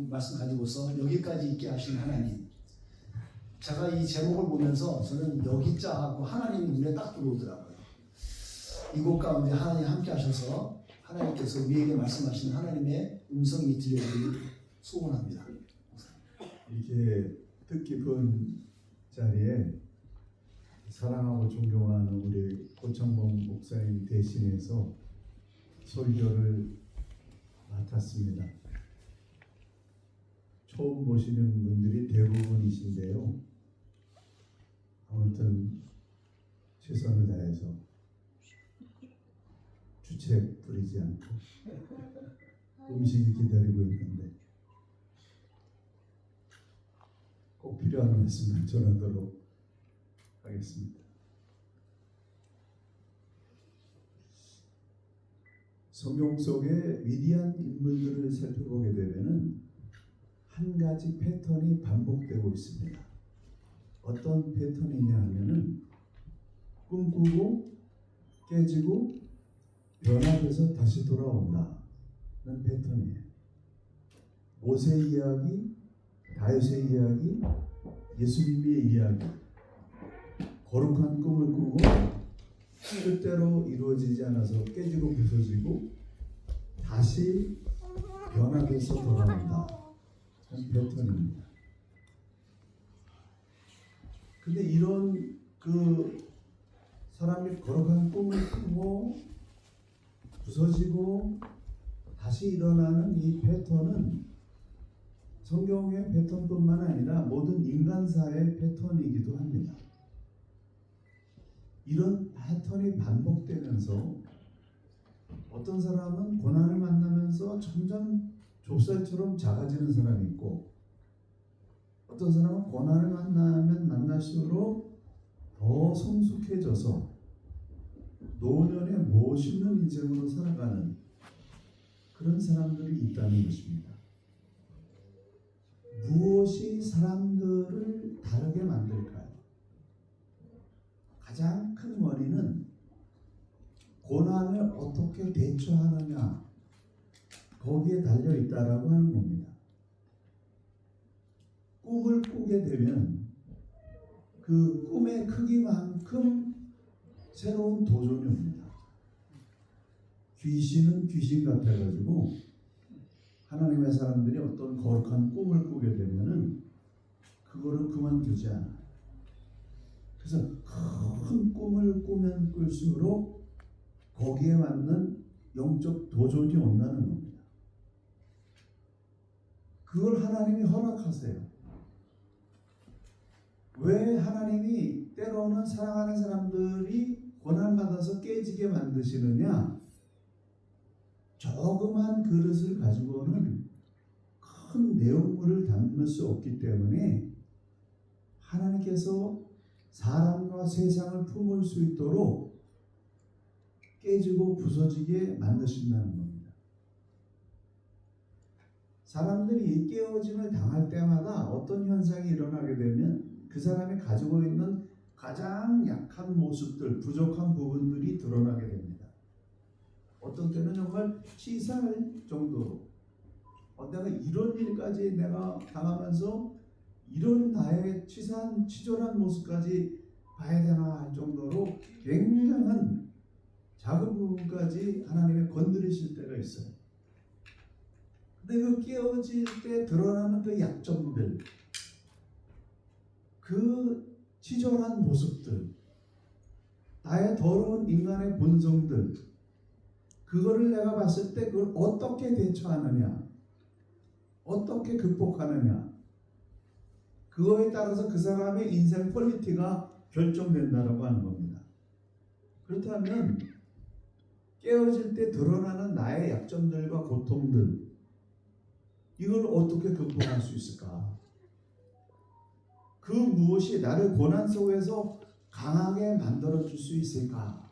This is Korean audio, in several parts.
말씀 가지고서 여기까지 있게 하신 하나님. 제가 이 제목을 보면서 저는 여기자하고 하나님이 눈에 딱 들어오더라고요. 이곳 가운데 하나님 함께 하셔서 하나님께서 우리에게 말씀하시는 하나님의 음성이 들려오길 소원합니다. 이렇게 뜻깊은 자리에 사랑하고 존경하는 우리 고창범 목사님 대신해서 설교를 맡았습니다. 처음 보시는 분들이 대부분이신데요. 아무튼 최선을 다해서 주책 부리지 않고 음식이 기다리고 있는데 꼭 필요한 말씀만 전하도록 하겠습니다. 성경 속의 위대한 인물들을 살펴보게 되면은 한 가지 패턴이 반복되고 있습니다. 어떤 패턴이냐 하면은 꿈꾸고 깨지고 변화돼서 다시 돌아온다는 패턴이에요. 모세 이야기, 다윗의 이야기, 예수님의 이야기, 거룩한 꿈을 꾸고 뜻대로 이루어지지 않아서 깨지고 부서지고 다시 변화돼서 돌아온다. 한 패턴입니다. 근데 이런 사람이 거룩한 꿈을 꾸고 부서지고 다시 일어나는 이 패턴은 성경의 패턴뿐만 아니라 모든 인간사의 패턴이기도 합니다. 이런 패턴이 반복되면서 어떤 사람은 고난을 만나면서 점점 좁쌀처럼 작아지는 사람이 있고 어떤 사람은 고난을 만나면 만날수록 더 성숙해져서 노년에 멋있는 인생으로 살아가는 그런 사람들이 있다는 것입니다. 무엇이 사람들을 다르게 만들까요? 가장 큰 원인은 고난을 어떻게 대처하느냐 거기에 달려 있다라고 하는 겁니다. 꿈을 꾸게 되면 그 꿈의 크기만큼 새로운 도전이 옵니다. 귀신은 귀신 같아가지고 하나님의 사람들이 어떤 거룩한 꿈을 꾸게 되면은 그거를 그만두지 않아요. 그래서 큰 꿈을 꾸면 꿀수록 거기에 맞는 영적 도전이 온다는 겁니다. 그걸 하나님이 허락하세요. 왜 하나님이 때로는 사랑하는 사람들이 고난받아서 깨지게 만드시느냐? 조그만 그릇을 가지고는 큰 내용물을 담을 수 없기 때문에 하나님께서 사람과 세상을 품을 수 있도록 깨지고 부서지게 만드신다는 겁니다. 사람들이 깨어짐을 당할 때마다 어떤 현상이 일어나게 되면 그 사람이 가지고 있는 가장 약한 모습들, 부족한 부분들이 드러나게 됩니다. 어떤 때는 정말 치사할 정도로 내가 이런 일까지 내가 당하면서 이런 나의 치졸한 모습까지 봐야 되나 할 정도로 굉장한 작은 부분까지 하나님이 건드리실 때가 있어요. 근데 그 깨어질 때 드러나는 그 약점들, 그 치졸한 모습들, 나의 더러운 인간의 본성들, 그거를 내가 봤을 때 그걸 어떻게 대처하느냐, 어떻게 극복하느냐, 그거에 따라서 그 사람의 인생 퀄리티가 결정된다라고 하는 겁니다. 그렇다면 깨어질 때 드러나는 나의 약점들과 고통들, 이걸 어떻게 극복할 수 있을까? 그 무엇이 나를 고난 속에서 강하게 만들어줄 수 있을까?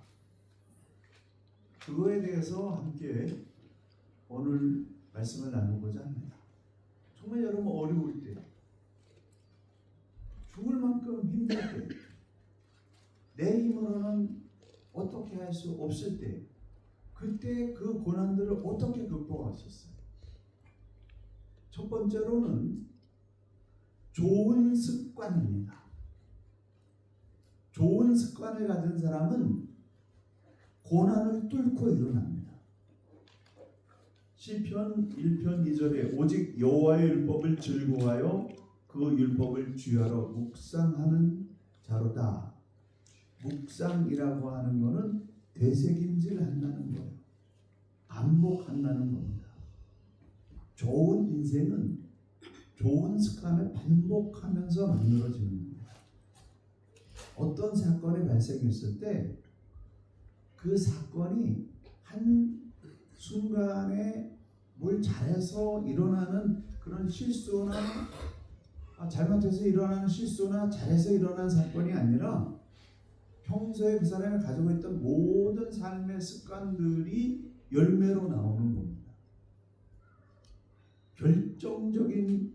그거에 대해서 함께 오늘 말씀을 나누고자 합니다. 정말 여러분 어려울 때, 죽을 만큼 힘들 때, 내 힘으로는 어떻게 할 수 없을 때, 그때 그 고난들을 어떻게 극복하셨어요? 첫 번째로는 좋은 습관입니다. 좋은 습관을 가진 사람은 고난을 뚫고 일어납니다. 시편 1편 2절에 오직 여호와의 율법을 즐거워하여 그 율법을 주야로 묵상하는 자로다. 묵상이라고 하는 것은 되새김질 한다는 거예요. 반복한다는 겁니다. 좋은 인생은 좋은 습관을 반복하면서 만들어지는 겁니다. 어떤 사건이 발생했을 때 그 사건이 한 순간에 뭘 잘해서 일어나는 그런 실수나 잘못해서 일어나는 실수나 잘해서 일어난 사건이 아니라 평소에 그 사람이 가지고 있던 모든 삶의 습관들이 열매로 나오는 겁니다. 결정적인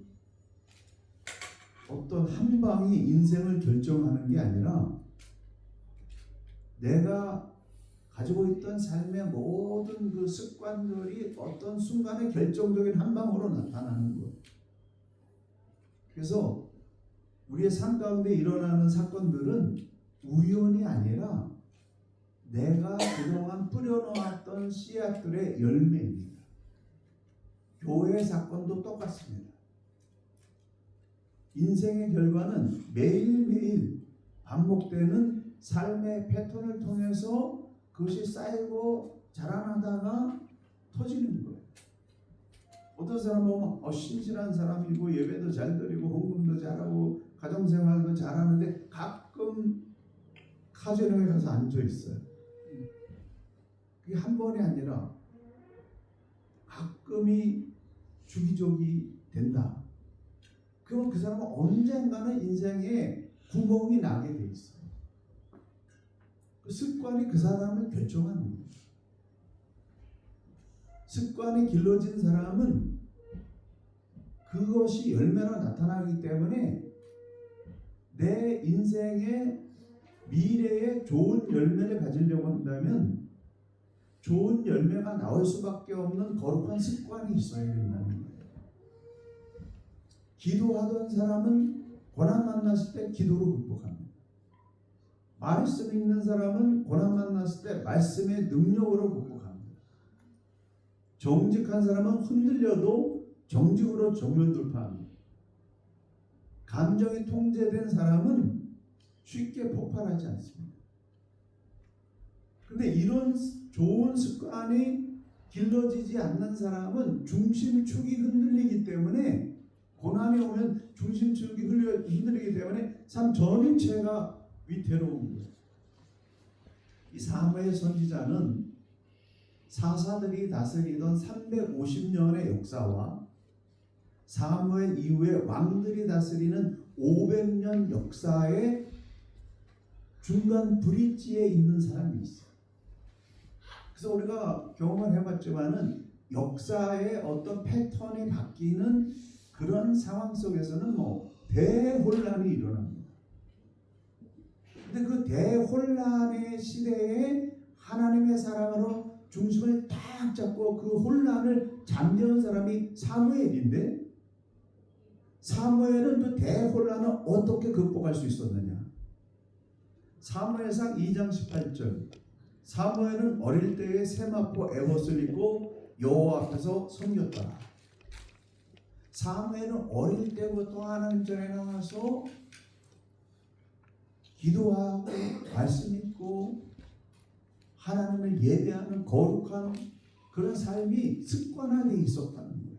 어떤 한 방이 인생을 결정하는 게 아니라 내가 가지고 있던 삶의 모든 그 습관들이 어떤 순간에 결정적인 한 방으로 나타나는 거예요. 그래서 우리의 삶 가운데 일어나는 사건들은 우연이 아니라 내가 그동안 뿌려놓았던 씨앗들의 열매입니다. 교회 사건도 똑같습니다. 인생의 결과는 매일매일 반복되는 삶의 패턴을 통해서 그것이 쌓이고 자라나다가 터지는 거예요. 어떤 사람 보면 신실한 사람이고 예배도 잘 드리고 헌금도 잘하고 가정생활도 잘하는데 가끔 카지노에 가서 앉아 있어요. 그게 한 번이 아니라 가끔이 주기적이 된다. 그럼 그 사람은 언젠가는 인생에 구멍이 나게 돼 있어요. 그 습관이 그 사람을 결정하는 거예요. 습관이 길러진 사람은 그것이 열매로 나타나기 때문에 내 인생의 미래에 좋은 열매를 가지려고 한다면 좋은 열매가 나올 수밖에 없는 거룩한 습관이 있어야 된다는 거예요. 기도하던 사람은 고난 만났을 때 기도로 극복합니다. 말씀 읽는 사람은 고난 만났을 때 말씀의 능력으로 극복합니다. 정직한 사람은 흔들려도 정직으로 정면 돌파합니다. 감정이 통제된 사람은 쉽게 폭발하지 않습니다. 그런데 이런 좋은 습관이 길러지지 않는 사람은 중심축이 흔들리기 때문에 고난이 오면 중심축이 흔들리기 때문에 삶 전체가 위태로운 거예요. 이 사무엘 선지자는 사사들이 다스리던 350년의 역사와 사무엘 이후에 왕들이 다스리는 500년 역사의 중간 브릿지에 있는 사람이 있어요. 그래서 우리가 경험을 해봤지만은 역사의 어떤 패턴이 바뀌는 그런 상황 속에서는 대혼란이 일어납니다. 근데 그 대혼란의 시대에 하나님의 사랑으로 중심을 딱 잡고 그 혼란을 잠재운 사람이 사무엘인데, 사무엘은 그 대혼란을 어떻게 극복할 수 있었느냐? 사무엘상 2장 18절. 사무엘은 어릴 때에 세마포 에봇을 입고 여호와 앞에서 섬겼더라. 사무엘은 어릴 때부터 하나님 전에 나와서 기도하고 말씀 읽고 하나님을 예배하는 거룩한 그런 삶이 습관화되어 있었다는 거예요.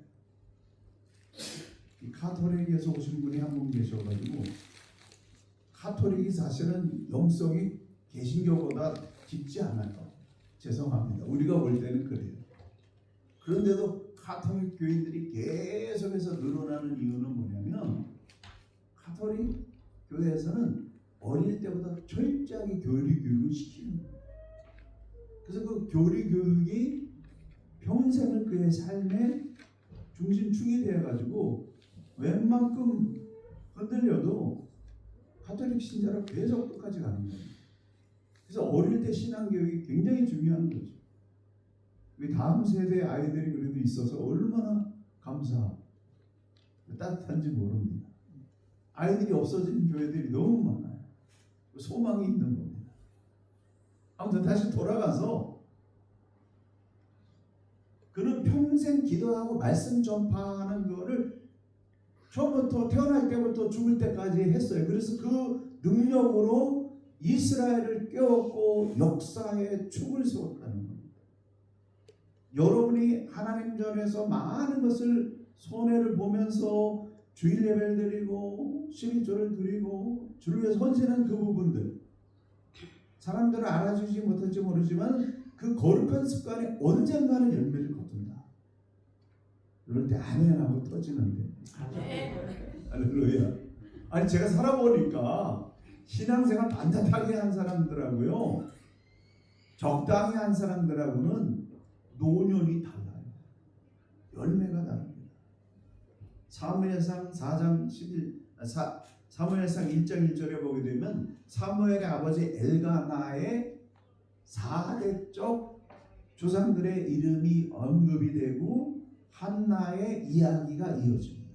이 카톨릭에서 오신 분이 한 분 계셔가지고, 카톨릭이 사실은 영성이 개신교보다 깊지 않아요. 죄송합니다. 우리가 볼 때는 그래요. 그런데도 카톨릭 교인들이 계속해서 늘어나는 이유는 뭐냐면, 카톨릭 교회에서는 어릴 때부터 철저하게 교리 교육을 시키는 거예요. 그래서 그 교리 교육이 평생을 그의 삶의 중심축이 되어가지고 웬만큼 흔들려도 가톨릭 신자로 계속 끝까지 가는 거예요. 그래서 어릴 때 신앙교육이 굉장히 중요한 거죠. 우리 다음 세대 아이들이 그래도 있어서 얼마나 감사하고, 따뜻한지 모릅니다. 아이들이 없어진 교회들이 너무 많아요. 소망이 있는 겁니다. 아무튼 다시 돌아가서 그는 평생 기도하고 말씀 전파하는 거를 처음부터 태어날 때부터 죽을 때까지 했어요. 그래서 그 능력으로 이스라엘을 깨웠고 역사의 축을 세웠다는 겁니다. 여러분이 하나님 전에서 많은 것을 손해를 보면서 주일 예배를 드리고 12조를 드리고 주를 위해서 헌신한 그 부분들, 사람들은 알아주지 못할지 모르지만 그 거룩한 습관이 언젠가는 열매를 거둔다. 이럴 때 아멘하고 터지는데. 할렐루야. 아니 제가 살아보니까 신앙생활 반듯하게 한 사람들하고요, 적당히 한 사람들하고는 노년이 달라요. 열매가 다릅니다. 사무엘상 4장 11 사무엘상 1장 1절에 보게 되면 사무엘의 아버지 엘가나의 4대적 조상들의 이름이 언급이 되고 한나의 이야기가 이어집니다.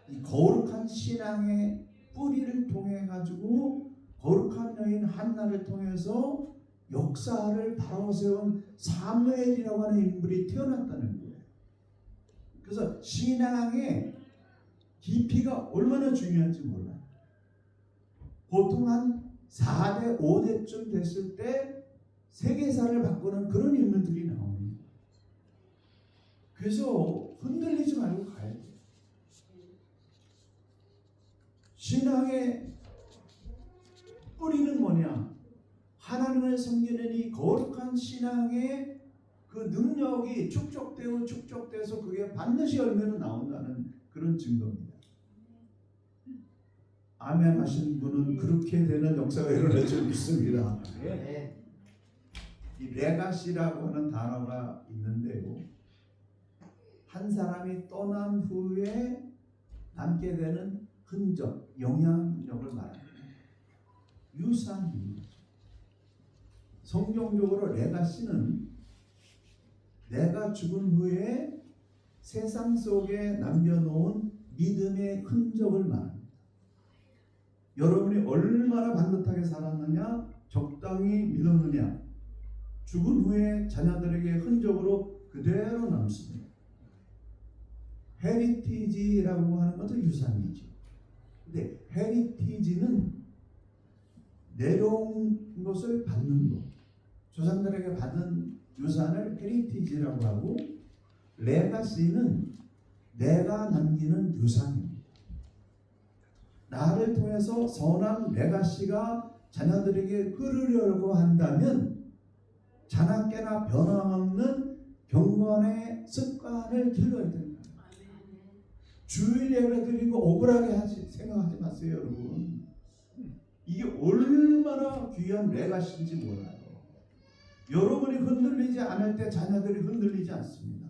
이 거룩한 신앙의 뿌리를 통해 가지고 거룩한 여인 한나를 통해서 역사를 바로 세운 사무엘이라고 하는 인물이 태어났다는 거예요. 그래서 신앙의 깊이가 얼마나 중요한지 몰라요. 보통 한 4대, 5대쯤 됐을 때 세계사를 바꾸는 그런 인물들이 나옵니다. 그래서 흔들리지 말고 가야 돼요. 신앙의 뿌리는 뭐냐? 하나님을 섬기는 이 거룩한 신앙의 그 능력이 축적돼서 그게 반드시 열매로 나온다는 그런 증거입니다. 아멘 하신 분은 그렇게 되는 역사가 일어날 줄 믿습니다. 이 레가시라고 하는 단어가 있는데요, 한 사람이 떠난 후에 남게 되는 흔적, 영향력을 말합니다. 유산입니다. 성경적으로 레가시는 내가 죽은 후에 세상 속에 남겨놓은 믿음의 흔적을 말합니다. 여러분이 얼마나 반듯하게 살았느냐, 적당히 믿었느냐, 죽은 후에 자녀들에게 흔적으로 그대로 남습니다. 헤리티지라고 하는 것도 유산이죠. 근데 헤리티지는 내려온 것을 받는 것, 조상들에게 받은 유산을 헤리티지라고 하고, 레가시는 내가 남기는 유산입니다. 나를 통해서 선한 레가시가 자녀들에게 흐르려고 한다면 자나깨나 변함없는 경건의 습관을 길러야 됩니다. 주일 예배 드리고 억울하게 생각하지 마세요, 여러분. 이게 얼마나 귀한 레가시인지 몰라요. 여러분이 흔들리지 않을 때 자녀들이 흔들리지 않습니다.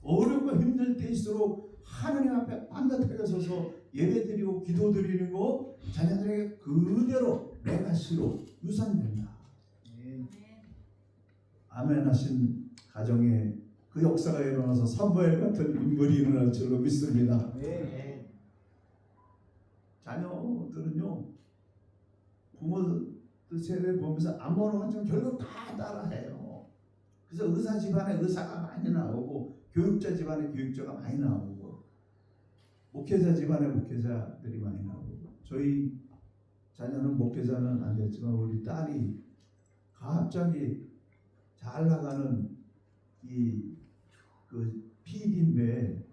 어렵고 힘들 때일수록 하나님 앞에 반듯하게 서서 예배드리고 기도드리고 자녀들에게 그대로 레가시로 유산된다. 아멘 하신 가정에 그 역사가 일어나서 사무엘 같은 인물이 일어날 줄로 믿습니다. 자녀들은요, 부모들 세대 보면서 아무런 한점 결국 다 따라해요. 그래서 의사 집안에 의사가 많이 나오고 교육자 집안에 교육자가 많이 나오고 목회자 집안에 목회자들이 많이 나오고, 저희 자녀는 목회자는 안 됐지만 우리 딸이 갑자기 잘 나가는 그 PD인데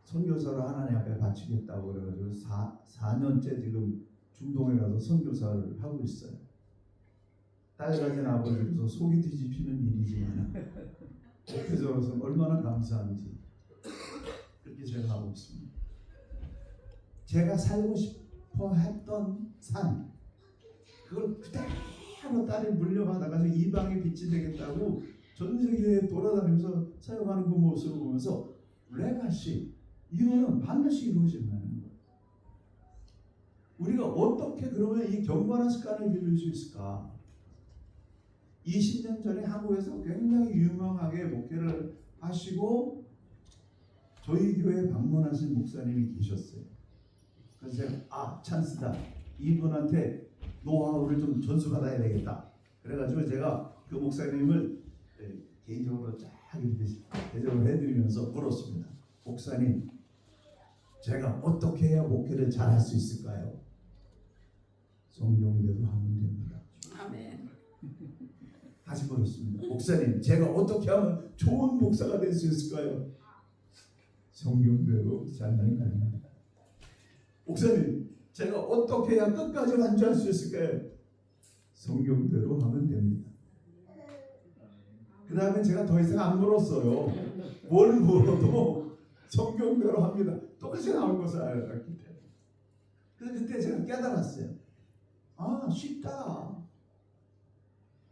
선교사를 하나님 앞에 바치겠다고 그래가지고 4년째 지금 중동에 가서 선교사를 하고 있어요. 딸 가진 아버지로서 속이 뒤집히는 일이지만 목회자로서 얼마나 감사한지 그렇게 생각하고 있습니다. 제가 살고 싶어 했던 삶, 그걸 그대로 딸이 물려받아가지고 이방의 빛이 되겠다고 전 세계에 돌아다니면서 사용하는 그 모습을 보면서 레가시, 이거는 반드시 이루어진다는 거예요. 우리가 어떻게 그러면 이 경건한 습관을 기를 수 있을까? 20년 전에 한국에서 굉장히 유명하게 목회를 하시고 저희 교회 방문하신 목사님이 계셨어요. 그래서 제가 찬스다. 이분한테 노하우를 좀 전수받아야 되겠다. 그래가지고 제가 그 목사님을 개인적으로 쫙 이렇게 대접을 해드리면서 물었습니다. 목사님, 제가 어떻게 해야 목회를 잘할 수 있을까요? 성경대로 하면 됩니다. 아멘. 다시 물었습니다. 목사님, 제가 어떻게 하면 좋은 목사가 될 수 있을까요? 성경대로 살면 됩니다. 목사님, 제가 어떻게 해야 끝까지 완주할 수 있을까요? 성경대로 하면 됩니다. 그 다음에 제가 더 이상 안 물었어요. 뭘 물어도 성경대로 합니다. 똑같이 나올 것을 알았기 때문에. 그래서 그때 제가 깨달았어요. 쉽다.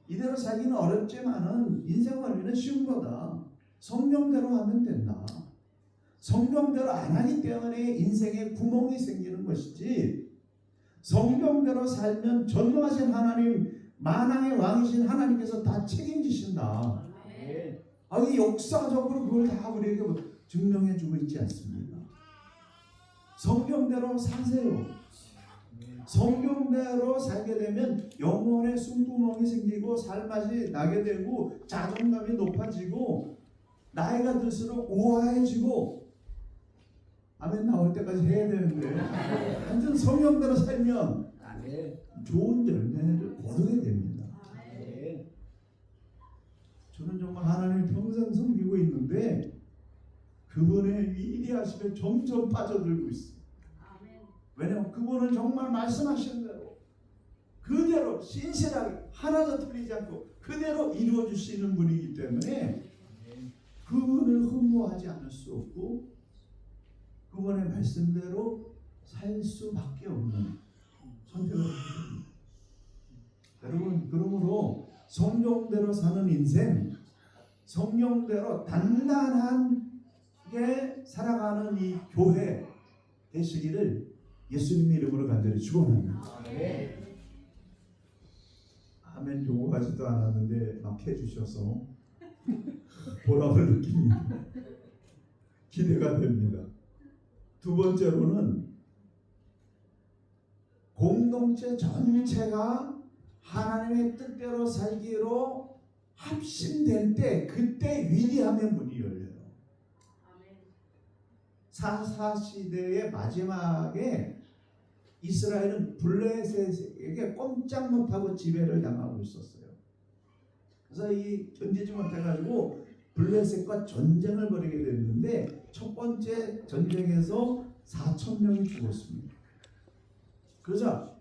이대로 살기는 어렵지만은 인생 원리는 쉬운 거다. 성경대로 하면 된다. 성경대로 안 하기 때문에 인생에 구멍이 생기는 것이지, 성경대로 살면 전능하신 하나님, 만왕의 왕이신 하나님께서 다 책임지신다. 이 역사적으로 그걸 다 우리에게 증명해주고 있지 않습니까? 성경대로 사세요. 성경대로 살게 되면 영혼에 숨구멍이 생기고 살맛이 나게 되고 자존감이 높아지고 나이가 들수록 우아해지고, 아멘 나올 때까지 해야 되는데 완전 성경대로 살면 좋은 열매를 거두게 됩니다. 저는 정말 하나님을 평생 섬기고 있는데 그분의 위대하심에 점점 빠져들고 있어요. 왜냐하면 그분은 정말 말씀하신 대로 그대로 신실하게 하나도 틀리지 않고 그대로 이루어 주시는 분이기 때문에 그분을 흠모하지 않을 수 없고 그분의 말씀대로 살 수밖에 없는 선택을 하게 됩니다. 여러분, 그러므로 성경대로 사는 인생, 성경대로 단단하게 살아가는 이 교회 되시기를 예수님 이름으로 간절히 축원합니다. 아멘 요구하지도 않았는데 막 해주셔서 보람을 느낍니다. 기대가 됩니다. 두 번째로는 공동체 전체가 하나님의 뜻대로 살기로 합심될 때 그때 위대함의 문이 열려요. 사사시대의 마지막에 이스라엘은 블레셋에게 꼼짝 못하고 지배를 당하고 있었어요. 그래서 이 견디지 못해가지고 블레셋과 전쟁을 벌이게 됐는데 첫 번째 전쟁에서 4,000명이 죽었습니다. 그러자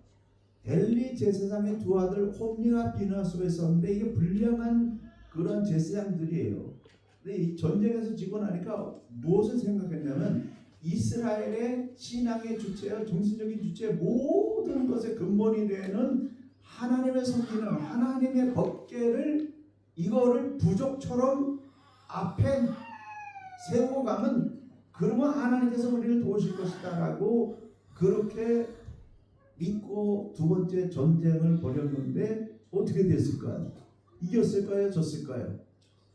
엘리 제사장의 두 아들 홈리와 비나스가 있었는데 이게 불량한 그런 제사장들이에요. 근데 이 전쟁에서 지고 나니까 무엇을 생각했냐면 이스라엘의 신앙의 주체와 정신적인 주체 모든 것의 근본이 되는 하나님의 섬기는 하나님의 법궤를 이거를 부족처럼 앞에 세우고 가면 그러면 하나님께서 우리를 도우실 것이다 라고 그렇게 믿고 두 번째 전쟁을 벌였는데 어떻게 됐을까요? 이겼을까요? 졌을까요?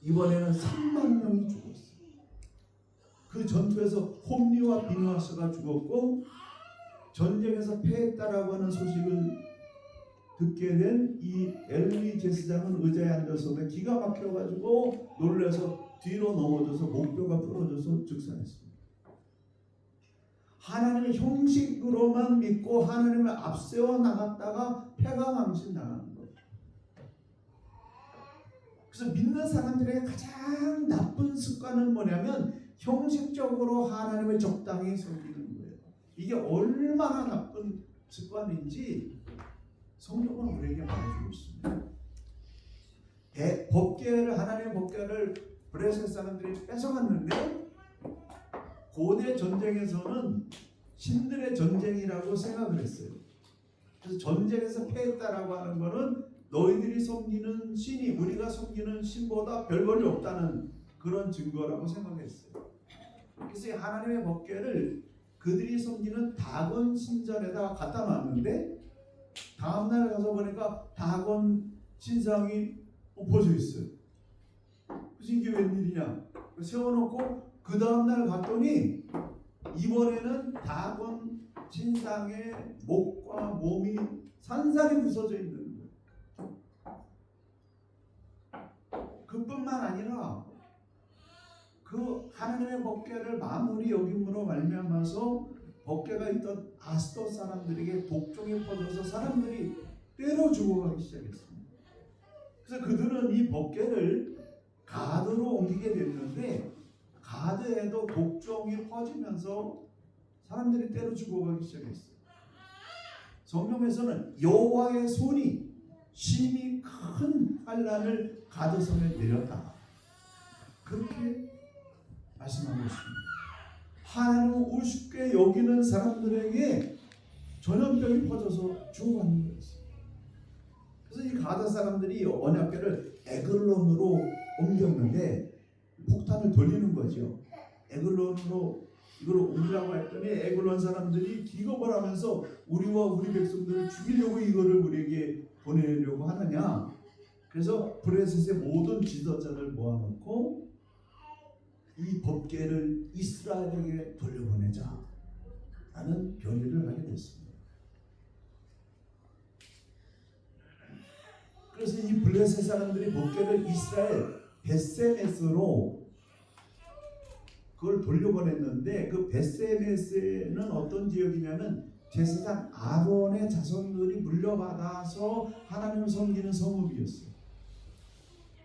이번에는 3만 명이 죽었어요. 그 전투에서 홈리와 비누아스가 죽었고 전쟁에서 패했다라고 하는 소식을 듣게 된 이 엘리 제사장은 의자에 앉아서 기가 막혀가지고 놀라서 뒤로 넘어져서 목뼈가 부러져서 즉사했습니다. 하나님의 형식으로만 믿고 하나님을 앞세워 나갔다가 패가 망신 나가는 거예요. 그래서 믿는 사람들의 가장 나쁜 습관은 뭐냐면 형식적으로 하나님을 적당히 섬기는 거예요. 이게 얼마나 나쁜 습관인지 성경은 우리에게 말해주고 있습니다. 법궤를 하나님의 법궤를 블레셋 사람들이 뺏어갔는데 고대 전쟁에서는 신들의 전쟁이라고 생각을 했어요. 그래서 전쟁에서 패했다라고 하는 것은 너희들이 섬기는 신이 우리가 섬기는 신보다 별 볼이 없다는 그런 증거라고 생각했어요. 그래서 하나님의 법궤를 그들이 섬기는 다곤 신전에다가 갖다 놨는데 다음날 가서 보니까 다곤 신상이 엎어져 있어요. 그래서 이게 웬일이냐? 세워놓고 그 다음날 갔더니 이번에는 다곤 신상의 목과 몸이 산산이 부서져 있는 거예요. 그뿐만 아니라 그 하나님의 법궤를 마무리 여김으로 말미암아서 법궤가 있던 아스돗 사람들에게 복종이 퍼져서 사람들이 때려 죽어가기 시작했습니다. 그래서 그들은 이 법궤를 가드로 옮기게 됐는데 가드에도 복종이 퍼지면서 사람들이 때려 죽어가기 시작했어요. 성경에서는 여호와의 손이 심히 큰 환난을 가드성에 내렸다, 그렇게 말씀하고 있습니다. 하나님은 우습게 여기는 사람들에게 전염병이 퍼져서 죽어가는 거였어요. 그래서 이 가드 사람들이 언약궤를 에글론으로 옮겼는데 폭탄을 돌리는 거죠. 에글론으로 이걸 옮기라고 했더니 에글론 사람들이 기겁을 하면서 우리와 우리 백성들을 죽이려고 이거를 우리에게 보내려고 하느냐. 그래서 브레셋의 모든 지도자들 모아놓고 이 법궤를 이스라엘에게 돌려보내자 라는 결의를 하게 됐습니다. 그래서 이 블레셋 사람들이 법궤를 이스라엘 벳세메스로 그걸 돌려보냈는데, 그 벳세메스는 어떤 지역이냐면 제사장 아론의 자손들이 물려받아서 하나님을 섬기는 성읍이었어요.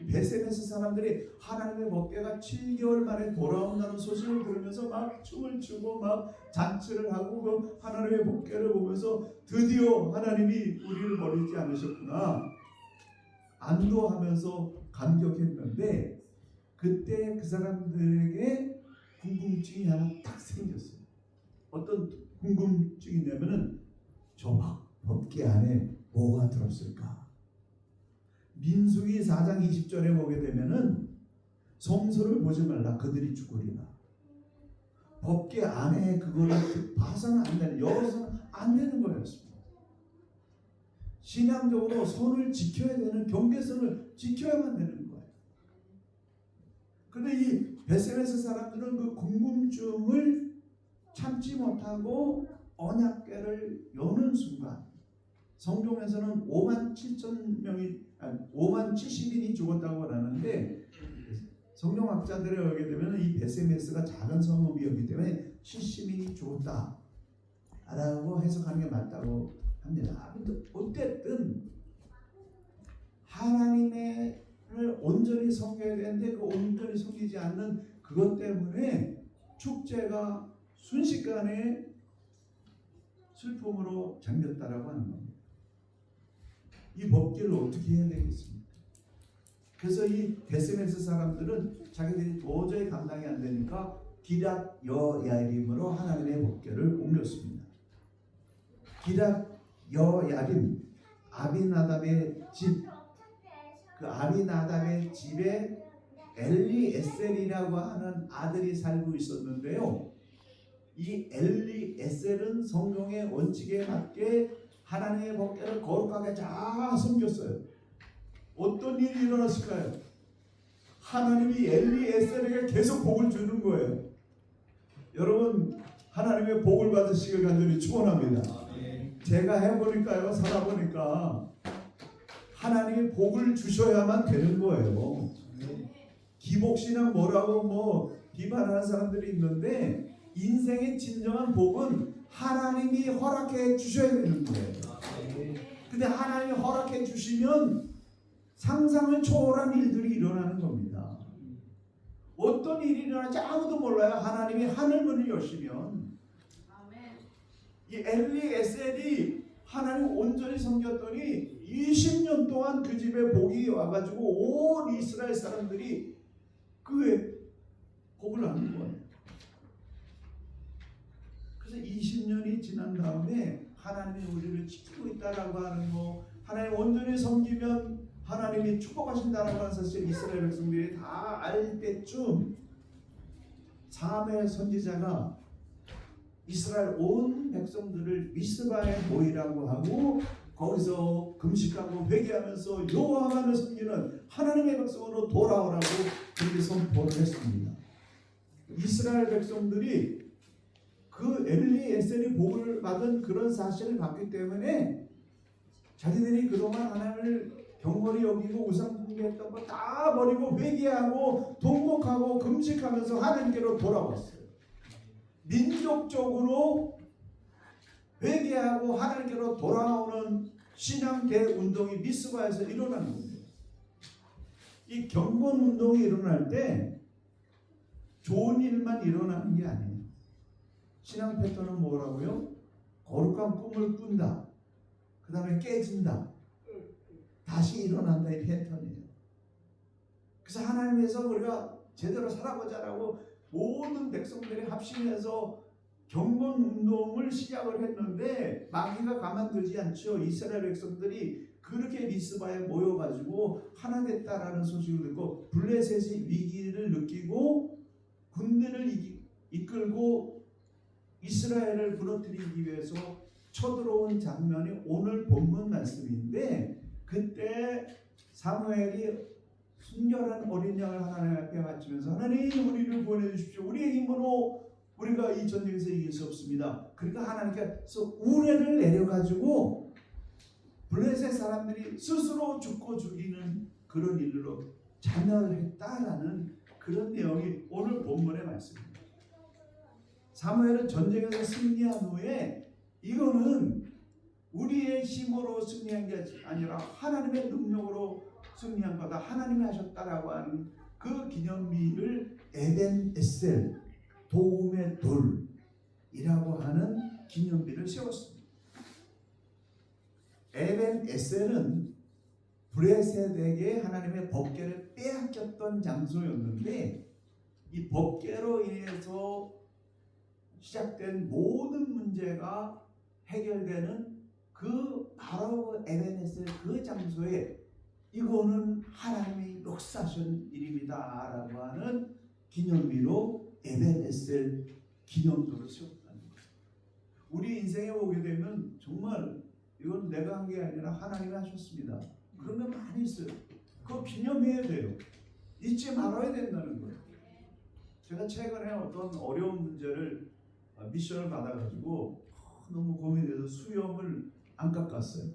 벳세메스 사람들이 하나님의 법궤가 7개월 만에 돌아온다는 소식을 들으면서 막 춤을 추고 막 잔치를 하고 그 하나님의 법궤를 보면서 드디어 하나님이 우리를 버리지 않으셨구나 안도하면서 감격했는데, 그때 그 사람들에게 궁금증이 하나 딱 생겼어요. 어떤 궁금증이냐면은 저 법궤 안에 뭐가 들었을까? 민수기 4장 20절에 보게 되면은 성소를 보지 말라 그들이 죽으리라. 법궤 안에 그거를 봐서는 안 되는, 열어서는 안 되는 거였습니다. 신앙적으로 선을 지켜야 되는, 경계선을 지켜야만 되는 거예요. 그런데 이 벳세메스 사람들은 그 궁금증을 참지 못하고 언약궤를 여는 순간 성경에서는 5만 70인이 죽었다고 하는데, 성경학자들에 의하게 되면 이 벳세메스가 작은 성읍이었기 때문에 70인이 죽었다라고 해석하는 게 맞다고 합니다. 근데 어쨌든 하나님을 온전히 섬겨야 되는데 그 온전히 섬기지 않는 그것 때문에 축제가 순식간에 슬픔으로 잠겼다라고 하는 겁니다. 이 법궤를 어떻게 해야 되겠습니까? 그래서 이 벳세메스 사람들은 자기들이 도저히 감당이 안 되니까 기럇 여야림으로 하나님의 법궤를 옮겼습니다. 기럇 여야림, 아비나답의 집, 그 아비나답의 집에 엘리에셀이라고 하는 아들이 살고 있었는데요. 이 엘리에셀은 성경의 원칙에 맞게 하나님의 법궤를 거룩하게 잘 섬겼어요. 어떤 일이 일어났을까요? 하나님이 엘리에셀에게 계속 복을 주는 거예요. 여러분, 하나님의 복을 받으시길 간절히 축원합니다. 제가 해보니까요, 살아보니까 하나님이 복을 주셔야만 되는 거예요. 기복신앙 뭐라고 뭐 비판하는 사람들이 있는데, 인생의 진정한 복은 하나님이 허락해 주셔야 되는 거예요. 근데 하나님이 허락해 주시면 상상을 초월한 일들이 일어나는 겁니다. 어떤 일이 일어날지 아무도 몰라요. 하나님이 하늘문을 여시면. 이 엘리에셀이 하나님 온전히 섬겼더니 20년 동안 그 집에 복이 와가지고 온 이스라엘 사람들이 그의 복을 나눈 거예요. 그래서 20년이 지난 다음에 하나님이 우리를 지키고 있다라고 하는 거, 하나님 온전히 섬기면 하나님이 축복하신다라고 하는 사실 이스라엘 백성들이 다 알 때쯤 사무엘 선지자가 이스라엘 온 백성들을 미스바에 모이라고 하고 거기서 금식하고 회개하면서 여호와만을 섬기는 하나님의 백성으로 돌아오라고 그렇게 선포를 했습니다. 이스라엘 백성들이 그 엘리에셀이 복을 받은 그런 사실을 봤기 때문에 자기들이 그동안 하나님을 경홀히 여기고 우상 숭배했던 거 다 버리고 회개하고 통곡하고 금식하면서 하나님께로 돌아왔어요. 민족적으로 회개하고 하나님께로 돌아오는 신앙 대운동이 미스바에서 일어나는 겁니다. 이 경건 운동이 일어날 때 좋은 일만 일어나는 게 아니에요. 신앙 패턴은 뭐라고요? 거룩한 꿈을 꾼다. 그 다음에 깨진다. 다시 일어난다. 이 패턴이에요. 그래서 하나님에서 우리가 제대로 살아보자라고 모든 백성들이 합심해서 경건 운동을 시작을 했는데 마귀가 가만두지 않죠. 이스라엘 백성들이 그렇게 미스바에 모여가지고 하나 됐다라는 소식을 듣고 블레셋이 위기를 느끼고 군대를 이끌고 이스라엘을 무너뜨리기 위해서 쳐들어온 장면이 오늘 본문 말씀인데, 그때 사무엘이 순결한 어린 양을 하나님 앞에 바치면서 하나님 우리를 구원해 주십시오. 우리의 힘으로 우리가 이 전쟁에서 이길 수 없습니다. 그러니까 하나님께서 우레를 내려가지고 블레셋 사람들이 스스로 죽고 죽이는 그런 일로 자멸했다라는 그런 내용이 오늘 본문의 말씀입니다. 사무엘은 전쟁에서 승리한 후에 이거는 우리의 힘으로 승리한 게 아니라 하나님의 능력으로 승리한 거다. 하나님이 하셨다라고 하는 그 기념비를 에벤 에셀, 도움의 돌이라고 하는 기념비를 세웠습니다. 에벤 에셀은 브레셋에게 하나님의 법궤를 빼앗겼던 장소였는데, 이 법궤로 인해서 시작된 모든 문제가 해결되는 그 바로 에벤 에셀 그 장소에 이거는 하나님이 역사하신 일입니다 라고 하는 기념비로 에벤 에셀 기념도를 세웠다는 거예요. 우리 인생에 오게 되면 정말 이건 내가 한 게 아니라 하나님이 하셨습니다. 그런 거 많이 있어요. 그거 기념해야 돼요. 잊지 말아야 된다는 거예요. 제가 최근에 어떤 어려운 문제를 미션을 받아가지고 너무 고민돼서 수염을 안 깎았어요.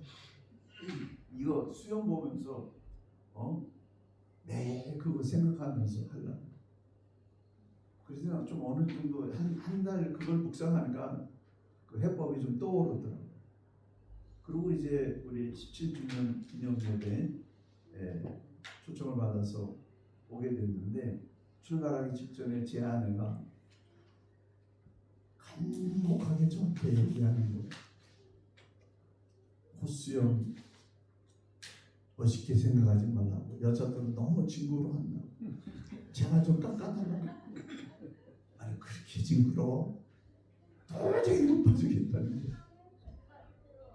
이거 수염 보면서 매일 그거 생각하면서 하려고. 그래서 좀 어느 정도 한 달 그걸 묵상하니까 그 해법이 좀 떠오르더라고요. 그리고 이제 우리 17주년 기념 예배 초청을 받아서 오게 됐는데, 출발하기 직전에 제 아내가 간곡하게 저한테 얘기하는 거예요. 콧수염 멋있게 생각하지 말라고. 여자들은 너무 징그러워 한다고. 제가 좀 깎아달라고. 아니 그렇게 징그러워? 도저히 못 봐주겠다는 거예요.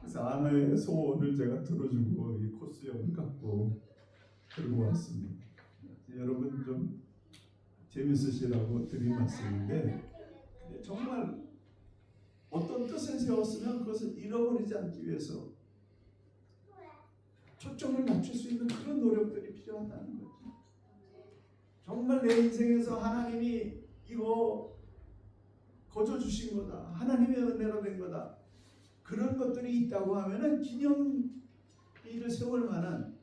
그래서 아내의 소원을 제가 들어주고 이 콧수염을 깎고 들고 왔습니다. 여러분 좀 재밌으시라고 드린 말씀인데, 정말 어떤 뜻을 세웠으면 그것을 잃어버리지 않기 위해서 초점을 맞출 수 있는 그런 노력들이 필요하다는 거죠. 정말 내 인생에서 하나님이 이거 거저 주신 거다, 하나님의 은혜로 된 거다, 그런 것들이 있다고 하면은 기념비를 세울 만한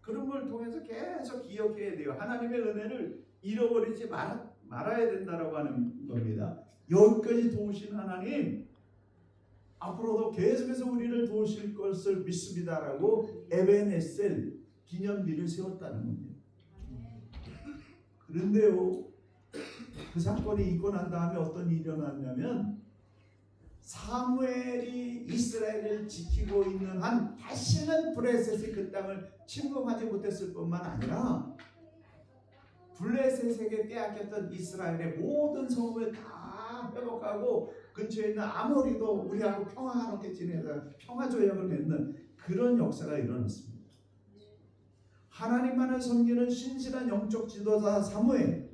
그런 걸 통해서 계속 기억해야 돼요. 하나님의 은혜를 잃어버리지 말아야 된다라고 하는 겁니다. 여기까지 도우신 하나님 앞으로도 계속해서 우리를 도우실 것을 믿습니다라고 에벤에셀 기념비를 세웠다는 겁니다. 그런데요, 그 사건이 있고 난 다음에 어떤 일이 일어났냐면, 사무엘이 이스라엘을 지키고 있는 한 다시는 블레셋이 그 땅을 침공하지 못했을 뿐만 아니라 블레셋에게 빼앗겼던 이스라엘의 모든 성읍을 다 회복하고 근처에 있는 아모리도 우리하고 평화롭게 지내다 평화 조약을 맺는 그런 역사가 일어났습니다. 하나님만을 섬기는 신실한 영적 지도자 사무엘,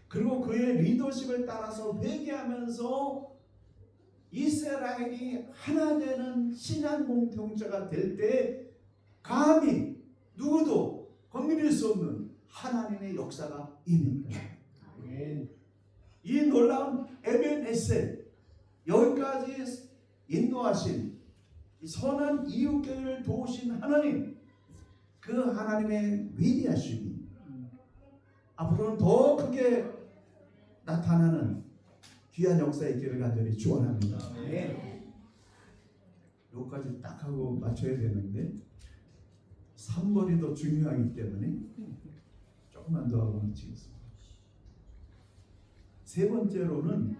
그리고 그의 리더십을 따라서 회개하면서 이스라엘이 하나 되는 신앙 공동체가 될 때 감히 누구도 건드릴 수 없는 하나님의 역사가 임했다. 이 놀라운 에벤에셀 여기까지 인도하신 이 선한 이웃교회를 도우신 하나님, 그 하나님의 위대하심이 앞으로는 더 크게 나타나는 귀한 역사 있기를 간절히 축원합니다. 여기까지 딱 하고 맞춰야 되는데 3번이 더 중요하기 때문에 조금만 더 하고 마치겠습니다. 세 번째로는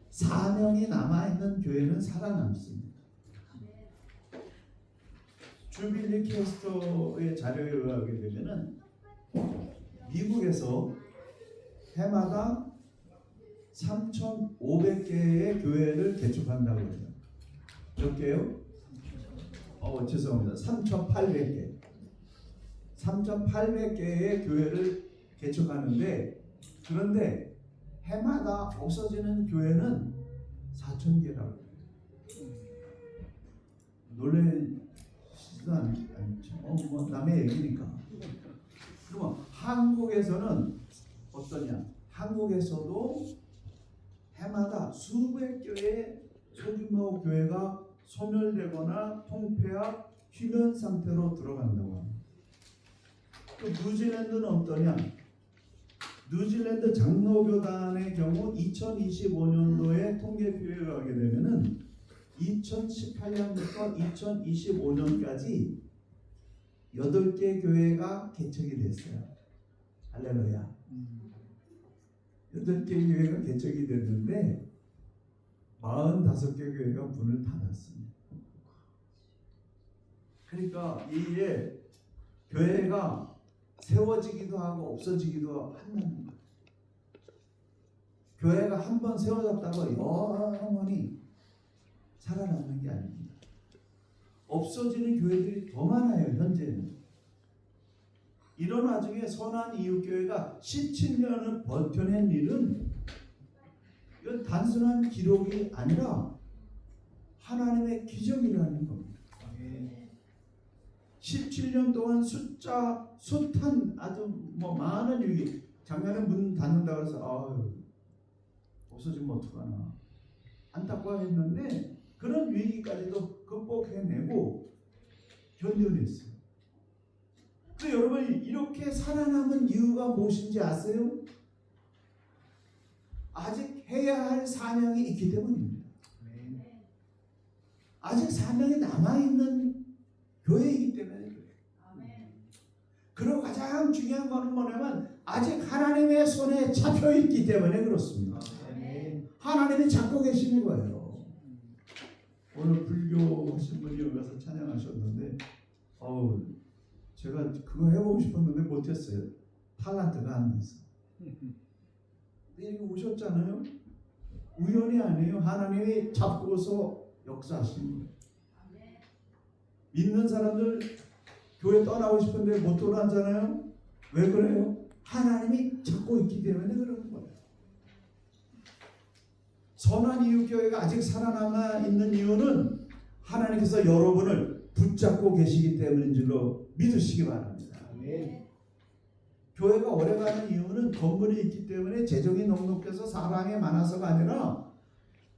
사명이 남아있는 교회는 살아남습니다. 주빌리 캐스터의 자료에 의하게 되면은 미국에서 해마다 3,500개의 교회를 개척한다고 해요. 몇 개요? 죄송합니다. 3,800개. 3,800개의 교회를 개척하는데, 그런데 해마다 없어지는 교회는 4,000개라고 해요. 놀라시지도 않죠. 뭐 남의 얘기니까. 그러면 한국에서는 어떠냐? 한국에서도 해마다 수백 개의 소규모 교회가 소멸되거나 통폐합, 휴면 상태로 들어간다고 합니다. 또 뉴질랜드는 어떠냐? 뉴질랜드 장로교단의 경우 2025년도에 통계표에 의하게 되면은 2018년부터 2025년까지 8개 교회가 개척이 됐어요. 할렐루야. 8개 교회가 개척이 됐는데 45개 교회가 문을 닫았습니다. 그러니까 이게 교회가 세워지기도 하고 없어지기도 한다는 거예요. 교회가 한번 세워졌다고 영원히 살아남는 게 아닙니다. 없어지는 교회들이 더 많아요. 현재는. 이런 와중에 선한 이웃교회가 17년을 버텨낸 일은 이건 단순한 기록이 아니라 하나님의 기적이라는 겁니다. 17년 동안 숱한 아주 많은 위기. 작년에 문 닫는다고 해서 없어지면 어떡하나 안타까워했는데 그런 위기까지도 극복해내고 견뎌냈어요. 그 여러분 이렇게 살아남은 이유가 무엇인지 아세요? 아직 해야 할 사명이 있기 때문입니다. 아직 사명이 남아있는 교회이기 때문에 그래요. 그리고 가장 중요한 것은 뭐냐면 아직 하나님의 손에 잡혀있기 때문에 그렇습니다. 하나님이 잡고 계시는 거예요. 오늘 불교 하신 분이 여기 와서 찬양하셨는데 제가 그거 해보고 싶었는데 못했어요. 탤런트가 안 됐어. 근데 여기 오셨잖아요. 우연이 아니에요. 하나님이 잡고서 역사하시는 거예요. 믿는 사람들 교회 떠나고 싶은데 못 떠나잖아요. 왜 그래요? 하나님이 잡고 있기 때문에 그러는 거예요. 선한 이웃교회가 아직 살아남아 있는 이유는 하나님께서 여러분을 붙잡고 계시기 때문인 줄로 믿으시기 바랍니다. 교회가 오래가는 이유는 건물이 있기 때문에 재정이 넉넉해서 사람이 많아서가 아니라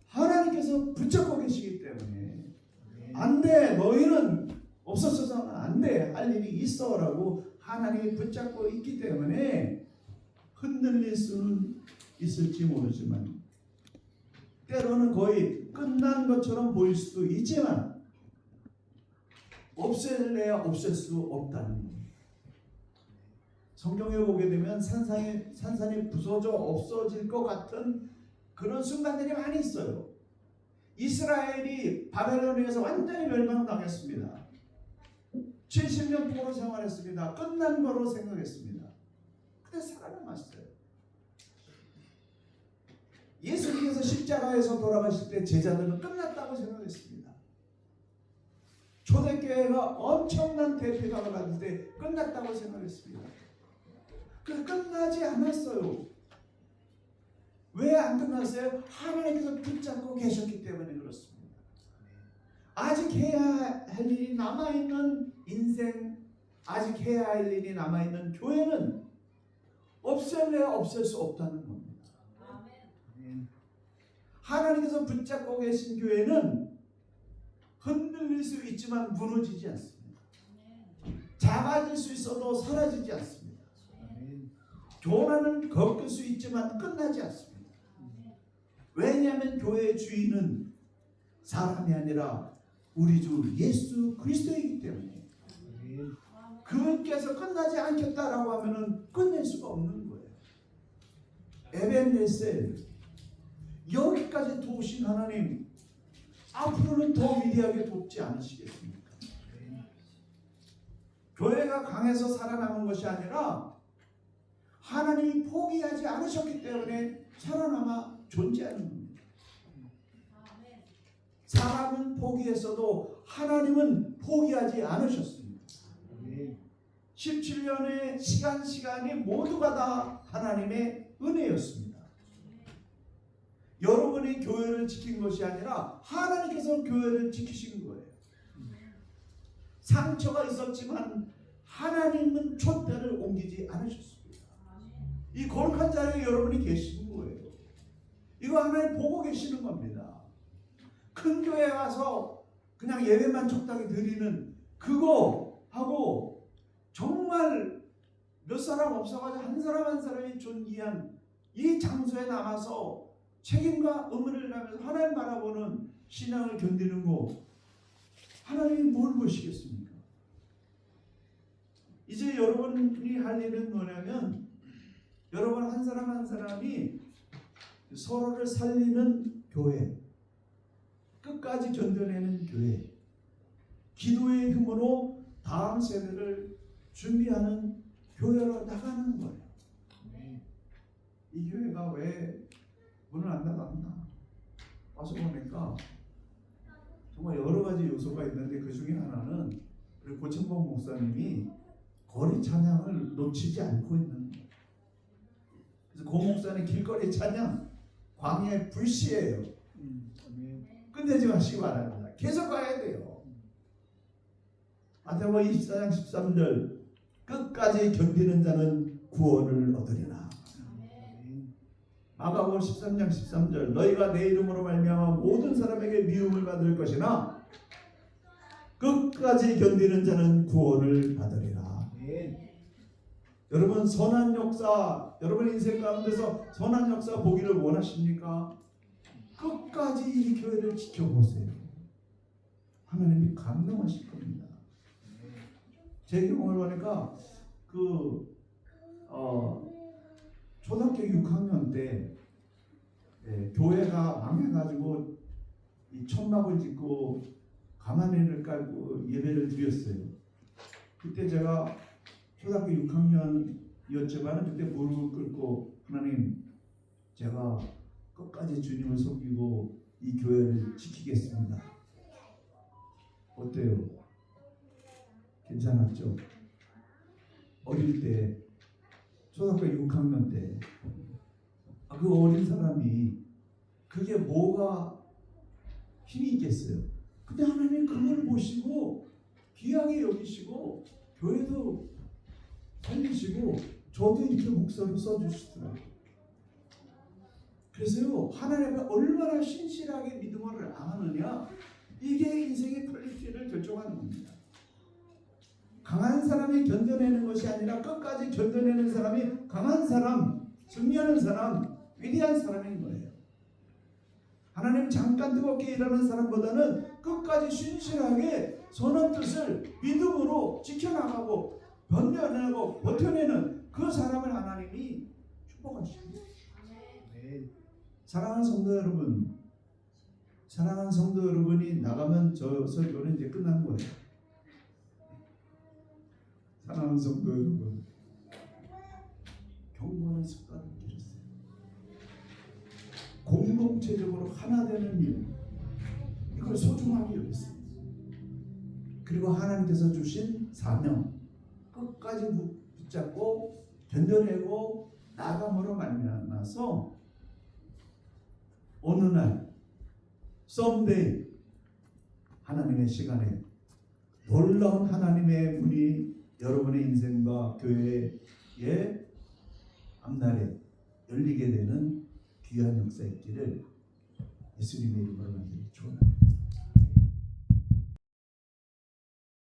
하나님께서 붙잡고 계시기 때문에 안 돼, 너희는 없어서는 안 돼, 할 일이 있어라고 하나님이 붙잡고 있기 때문에 흔들릴 수는 있을지 모르지만 때로는 거의 끝난 것처럼 보일 수도 있지만 없앨래야 없앨 수 없다는 거예요. 성경에 보게 되면 산산이 부서져 없어질 것 같은 그런 순간들이 많이 있어요. 이스라엘이 바벨론에서 완전히 멸망당했습니다. 70년 포로 생활했습니다. 끝난 거로 생각했습니다. 근데 살아남았어요. 예수님께서 십자가에서 돌아가실 때 제자들은 끝났다고 생각했습니다. 초대교회가 엄청난 대피감을 받을 때 끝났다고 생각했습니다. 그래서 끝나지 않았어요. 왜 안 끝났어요? 하나님께서 붙잡고 계셨기 때문에 그렇습니다. 아직 해야 할 일이 남아있는 인생, 아직 해야 할 일이 남아있는 교회는 없앨래야 없앨 수 없다는 겁니다. 하나님께서 붙잡고 계신 교회는 흔들릴 수 있지만 무너지지 않습니다. 작아질 수 있어도 사라지지 않습니다. 교회는 겪을 수 있지만 끝나지 않습니다. 왜냐하면 교회의 주인은 사람이 아니라 우리 주 예수 그리스도이기 때문에 그분께서 끝나지 않겠다라고 하면은 끝낼 수가 없는 거예요. 에벤네셀 여기까지 도우신 하나님 앞으로는 더 위대하게 돕지 않으시겠습니까? 교회가 강해서 살아남은 것이 아니라 하나님이 포기하지 않으셨기 때문에 살아남아 존재하는 겁니다. 사람은 포기했어도 하나님은 포기하지 않으셨습니다. 17년의 시간이 모두가 다 하나님의 은혜였습니다. 여러분이 교회를 지킨 것이 아니라 하나님께서 교회를 지키신 거예요. 상처가 있었지만 하나님은 촛대를 옮기지 않으셨습니다. 이 거룩한 자리에 여러분이 계시는 거예요. 이거 하나님 보고 계시는 겁니다. 큰 교회에 와서 그냥 예배만 적당히 드리는 그거 하고 정말 몇 사람 없어가지고 한 사람 한 사람이 존귀한 이 장소에 남아서 책임과 의무를 하면서 하나님 바라보는 신앙을 견디는 거 하나님이 뭘 보시겠습니까? 이제 여러분이 할 일은 뭐냐면 여러분 한 사람 한 사람이 서로를 살리는 교회, 끝까지 견뎌내는 교회, 기도의 힘으로 다음 세대를 준비하는 교회로 나가는 거예요. 이 교회가 왜 문을 안 닫았나? 와서 보니까 정말 여러 가지 요소가 있는데 그 중에 하나는 우리 고천봉 목사님이 거리 찬양을 놓치지 않고 있는 거예요. 그래서 고 목사님 길거리 찬양 광야의 불씨예요. 끝내지 마시기 바랍니다. 계속 가야 돼요. 마태복음 24장 13절 끝까지 견디는 자는 구원을 얻으리라. 마가복음 13장 13절 너희가 내 이름으로 말미암아 모든 사람에게 미움을 받을 것이나 끝까지 견디는 자는 구원을 받으리라. 여러분 선한 역사 여러분 인생 가운데서 선한 역사 보기를 원하십니까? 끝까지 이 교회를 지켜보세요. 하나님이 감동하실 겁니다. 제 경험을 보니까 초등학교 6학년 때 교회가 망해가지고 이 천막을 짓고 가마솥을 깔고 예배를 드렸어요. 그때 제가 초등학교 6학년이었지만 그때 무릎을 꿇고 하나님 제가 끝까지 주님을 섬기고 이 교회를 지키겠습니다. 어때요? 괜찮았죠? 어릴 때 초등학교 6학년 때 그 어린 사람이 그게 뭐가 힘이 있겠어요? 근데 하나님 그걸 보시고 귀하게 여기시고 교회도 살리시고 저도 이렇게 목사로 써주시더라고요. 그래서요 하나님 앞에 얼마나 신실하게 믿음을 아느냐 이게 인생의 퀄리티를 결정하는 겁니다. 강한 사람이 견뎌내는 것이 아니라 끝까지 견뎌내는 사람이 강한 사람, 승리하는 사람, 위대한 사람인 거예요. 하나님 잠깐 뜨겁게 일하는 사람보다는 끝까지 신실하게 선한 뜻을 믿음으로 지켜나가고 견뎌내고 버텨내는 그 사람을 하나님이 축복하십니다. 사랑하는 성도 여러분, 사랑하는 성도 여러분이 나가면 저 설교는 이제 끝난 거예요. 사랑하는 성도 여러분, 경건한 습관을 기르세요. 공동체적으로 하나 되는 일, 이걸 소중하게 여기세요. 그리고 하나님께서 주신 사명, 끝까지 붙잡고 견뎌내고 나감으로 말미암아서 어느 날, someday 하나님의 시간에 놀라운 하나님의 문이 여러분의 인생과 교회에 앞날에 열리게 되는 귀한 역사 있기를 예수님의 이름으로 만들기 축원합니다.